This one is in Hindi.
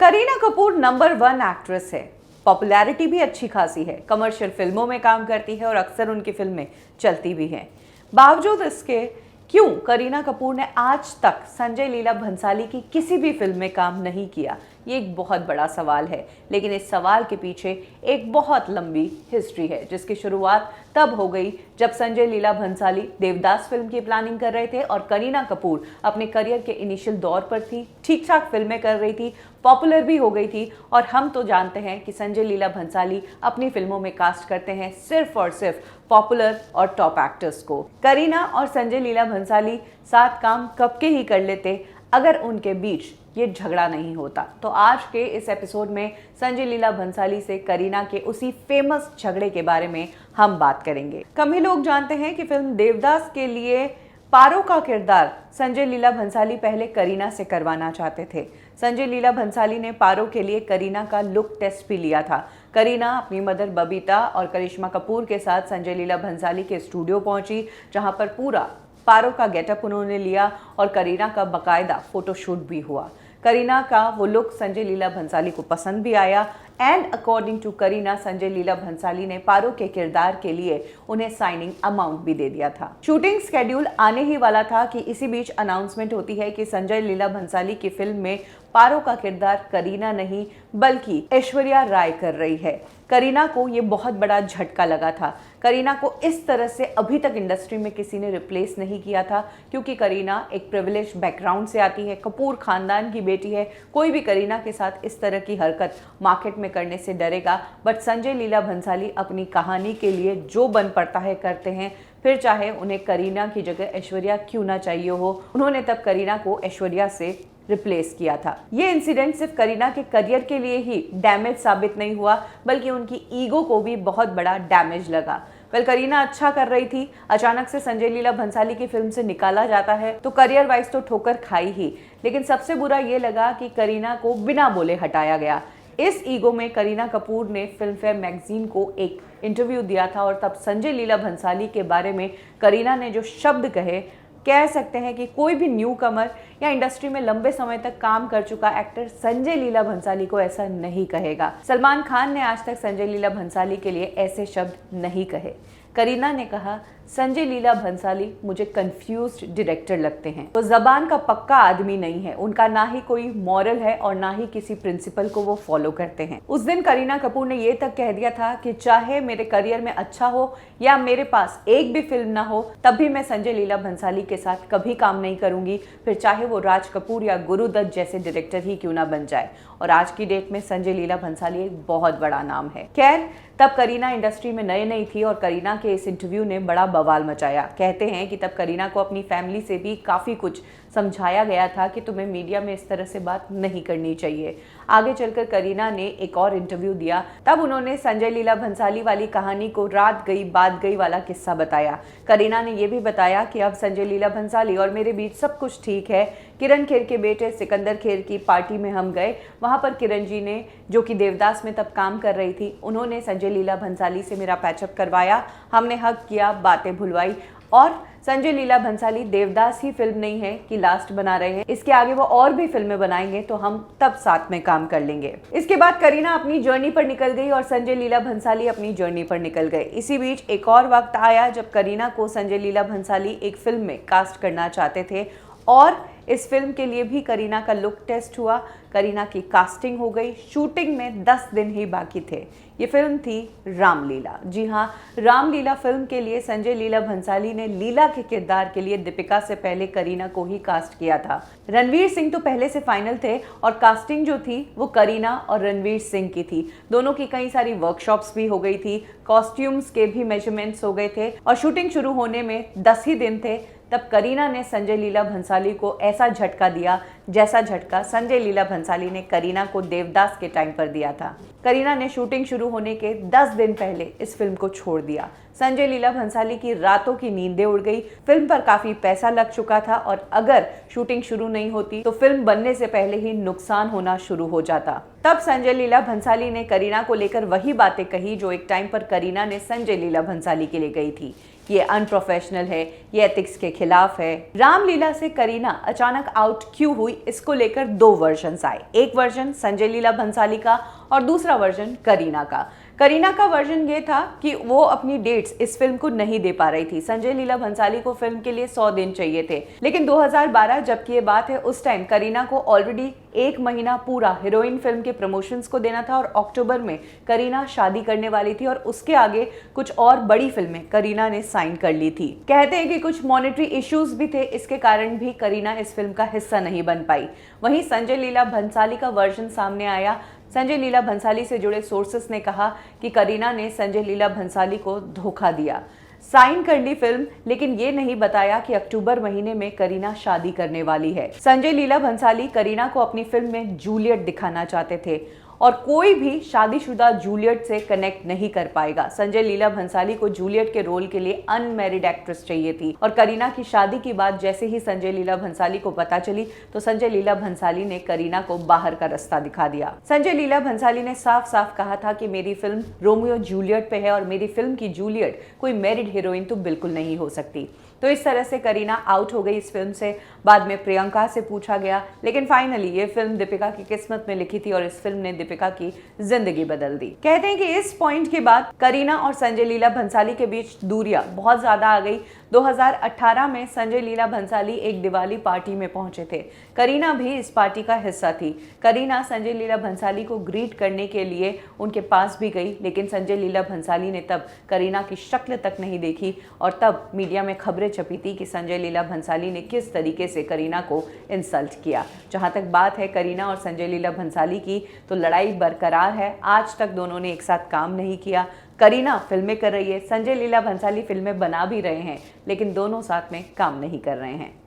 करीना कपूर नंबर 1 एक्ट्रेस है। पॉपुलैरिटी भी अच्छी खासी है, कमर्शियल फिल्मों में काम करती है और अक्सर उनकी फिल्में चलती भी हैं। बावजूद इसके क्यों करीना कपूर ने आज तक संजय लीला भंसाली की किसी भी फिल्म में काम नहीं किया, ये एक बहुत बड़ा सवाल है। लेकिन इस सवाल के पीछे एक बहुत लंबी हिस्ट्री है, जिसकी शुरुआत तब हो गई जब संजय लीला भंसाली देवदास फिल्म की प्लानिंग कर रहे थे और करीना कपूर अपने करियर के इनिशियल दौर पर थी, ठीक ठाक फिल्में कर रही थी, पॉपुलर भी हो गई थी। और हम तो जानते हैं कि संजय लीला भंसाली अपनी फिल्मों में कास्ट करते हैं सिर्फ और सिर्फ पॉपुलर और टॉप एक्टर्स को। करीना और संजय लीला भंसाली साथ काम कब के ही कर लेते अगर उनके बीच ये झगड़ा नहीं होता। तो आज के इस एपिसोड में संजय लीला भंसाली से करीना के उसी फेमस झगड़े के बारे में हम बात करेंगे। कम ही लोग जानते हैं कि फिल्म देवदास के लिए पारो का किरदार संजय लीला भंसाली पहले करीना से करवाना चाहते थे। संजय लीला भंसाली ने पारो के लिए करीना का लुक टेस्ट भी लिया था। करीना अपनी मदर बबीता और करिश्मा कपूर के साथ संजय लीला भंसाली के स्टूडियो पहुंची, जहां पर पूरा पारो का गेटअप उन्होंने लिया और करीना का बाकायदा फोटोशूट भी हुआ। करीना का वो लुक संजय लीला भंसाली को पसंद भी आया and according to Kareena, Sanjay Leela Bhansali ने पारो के किरदार के लिए उन्हें साइनिंग अमाउंट भी दे दिया था। शूटिंग स्केड्यूल आने ही वाला था कि इसी बीच अनाउंसमेंट होती है कि संजय लीला भंसाली की फिल्म में पारो का किरदार करीना नहीं बल्कि ऐश्वर्या राय कर रही है। करीना को ये बहुत बड़ा झटका लगा था। करीना को इस तरह से अभी तक इंडस्ट्री में किसी ने रिप्लेस नहीं किया था, क्योंकि करीना एक प्रिविलेज बैकग्राउंड से आती है, कपूर खानदान की बेटी है। कोई भी करीना के साथ इस तरह की हरकत मार्केट में करने से डरेगा। बट संजय लीला भंसाली अपनी कहानी के लिए जो बन पड़ता है करते हैं, फिर चाहे उन्हें करीना की जगह ऐश्वर्या क्यों ना चाहिए हो। उन्होंने तब करीना को ऐश्वर्या से रिप्लेस किया था। ये इंसिडेंट सिर्फ करीना के करियर के लिए ही डैमेज साबित नहीं हुआ, बल्कि उनकी ईगो को भी बहुत बड़ा डैमेज लगा। करीना अच्छा कर रही थी, अचानक से संजय लीला भंसाली की फिल्म से निकाला जाता है तो करियर वाइज तो ठोकर खाई ही। लेकिन सबसे बुरा ये लगा कि करीना को बिना बोले हटाया गया। इस ईगो में करीना कपूर ने फिल्म फेयर मैगजीन को एक इंटरव्यू दिया था और तब संजय लीला भंसाली के बारे में करीना ने जो शब्द कहे, कह सकते हैं कि कोई भी न्यू कमर या इंडस्ट्री में लंबे समय तक काम कर चुका एक्टर संजय लीला भंसाली को ऐसा नहीं कहेगा। सलमान खान ने आज तक संजय लीला भंसाली के लिए ऐसे शब्द नहीं कहे। करीना ने कहा, संजय लीला भंसाली मुझे कंफ्यूज्ड डायरेक्टर लगते हैं। तो जबान का पक्का आदमी नहीं है, उनका ना ही कोई मॉरल है और ना ही किसी प्रिंसिपल को वो फॉलो करते हैं। उस दिन करीना कपूर ने ये तक कह दिया था कि चाहे मेरे करियर में अच्छा हो या मेरे पास एक भी फिल्म ना हो, तब भी मैं संजय लीला भंसाली के साथ कभी काम नहीं करूंगी, फिर चाहे वो राज कपूर या गुरुदत्त जैसे डायरेक्टर ही क्यों ना बन जाए। और आज की डेट में संजय लीला भंसाली एक बहुत बड़ा नाम है। खैर, तब करीना इंडस्ट्री में नई थी और करीना के इस इंटरव्यू ने बड़ा बवाल मचाया। कहते हैं कि तब करीना को अपनी फैमिली से भी काफ़ी कुछ समझाया गया था कि तुम्हें मीडिया में इस तरह से बात नहीं करनी चाहिए। आगे चलकर करीना ने एक और इंटरव्यू दिया, तब उन्होंने संजय लीला भंसाली वाली कहानी को रात गई बात गई वाला किस्सा बताया। करीना ने यह भी बताया कि अब संजय लीला भंसाली और मेरे बीच सब कुछ ठीक है। किरण खेर के बेटे सिकंदर खेर की पार्टी में हम गए, वहाँ पर किरण जी ने, जो कि देवदास में तब काम कर रही थी, उन्होंने संजय लीला भंसाली से मेरा पैचअप करवाया, हमने हग किया, बातें भुलवाई। और संजय लीला भंसाली देवदास ही फिल्म नहीं है कि लास्ट बना रहे हैं, इसके आगे वो और भी फिल्में बनाएंगे तो हम तब साथ में काम कर लेंगे। इसके बाद करीना अपनी जर्नी पर निकल गई और संजय लीला भंसाली अपनी जर्नी पर निकल गए। इसी बीच एक और वक्त आया जब करीना को संजय लीला भंसाली एक फिल्म में कास्ट करना चाहते थे और इस फिल्म के लिए भी करीना का लुक टेस्ट हुआ। करीना की कास्टिंग हो गई। शूटिंग में 10 दिन ही बाकी थे। ये फिल्म थी रामलीला। जी हाँ, रामलीला फिल्म के लिए संजय लीला भंसाली ने लीला के किरदार के लिए दीपिका से पहले करीना को ही कास्ट किया था। रणवीर सिंह तो पहले से फाइनल थे और कास्टिंग जो थी वो करीना और रणवीर सिंह की थी। दोनों की कई सारी वर्कशॉप्स भी हो गई थी, कॉस्ट्यूम्स के भी मेजरमेंट्स हो गए थे और शूटिंग शुरू होने में 10 ही दिन थे। तब करीना ने संजय लीला भंसाली को ऐसा झटका दिया जैसा झटका संजय लीला भंसाली ने करीना को देवदास के टाइम पर दिया था। करीना ने शूटिंग शुरू होने के 10 दिन पहले इस फिल्म को छोड़ दिया। संजय लीला भंसाली की रातों की नींदें उड़ गई। फिल्म पर काफी पैसा लग चुका था और अगर शूटिंग शुरू नहीं होती तो फिल्म बनने से पहले ही नुकसान होना शुरू हो जाता। तब संजय लीला भंसाली ने करीना को लेकर वही बातें कही जो एक टाइम पर करीना ने संजय लीला भंसाली के लिए गई थी। ये अनप्रोफेशनल है, ये एथिक्स के खिलाफ है। रामलीला से करीना अचानक आउट क्यों हुई, हुई, इसको लेकर 2 वर्जन्स आए। एक वर्जन संजय लीला भंसाली का और दूसरा वर्जन करीना का। करीना का वर्जन ये था कि वो अपनी डेट्स इस फिल्म को नहीं दे पा रही थी। संजय लीला भंसाली को फिल्म के लिए 100 दिन चाहिए थे, लेकिन 2012 जबकि ये बात है, उस टाइम करीना को ऑलरेडी 1 महीना पूरा हीरोइन फिल्म के प्रमोशंस को देना था और अक्टूबर में करीना शादी करने वाली थी और उसके आगे कुछ और बड़ी फिल्में करीना ने साइन कर ली थी। कहते हैं कि कुछ मॉनेटरी इश्यूज भी थे, इसके कारण भी करीना इस फिल्म का हिस्सा नहीं बन पाई। वहीं संजय लीला भंसाली का वर्जन सामने आया। संजय लीला भंसाली से जुड़े सोर्सेस ने कहा कि करीना ने संजय लीला भंसाली को धोखा दिया, साइन कर ली फिल्म, लेकिन ये नहीं बताया कि अक्टूबर महीने में करीना शादी करने वाली है। संजय लीला भंसाली करीना को अपनी फिल्म में जूलियट दिखाना चाहते थे और कोई भी शादीशुदा जूलियट से कनेक्ट नहीं कर पाएगा। संजय लीला भंसाली को जूलियट के रोल के लिए अनमैरिड एक्ट्रेस चाहिए थी और करीना की शादी की बात जैसे ही संजय लीला भंसाली को पता चली तो संजय लीला भंसाली ने करीना को बाहर का रास्ता दिखा दिया। संजय लीला भंसाली ने साफ साफ कहा था कि मेरी फिल्म रोमियो जूलियट पे है और मेरी फिल्म की जूलियट कोई मैरिड हीरोइन तो बिल्कुल नहीं हो सकती। तो इस तरह से करीना आउट हो गई इस फिल्म से। बाद में प्रियंका से पूछा गया, लेकिन फाइनली ये फिल्म दीपिका की किस्मत में लिखी थी और इस फिल्म ने दीपिका की जिंदगी बदल दी। कहते हैं कि इस पॉइंट के बाद करीना और संजय लीला भंसाली के बीच दूरियां बहुत ज्यादा आ गई। 2018 में संजय लीला भंसाली एक दिवाली पार्टी में पहुंचे थे। करीना भी इस पार्टी का हिस्सा थी। करीना संजय लीला भंसाली को ग्रीट करने के लिए उनके पास भी गई, लेकिन संजय लीला भंसाली ने तब करीना की शक्ल तक नहीं देखी और तब मीडिया में खबरें छपी थी कि संजय लीला भंसाली ने किस तरीके से करीना को इंसल्ट किया। जहां तक बात है करीना और संजय लीला भंसाली की, तो लड़ाई बरकरार है। आज तक दोनों ने एक साथ काम नहीं किया। करीना फिल्में कर रही है, संजय लीला भंसाली फिल्में बना भी रहे हैं, लेकिन दोनों साथ में काम नहीं कर रहे हैं।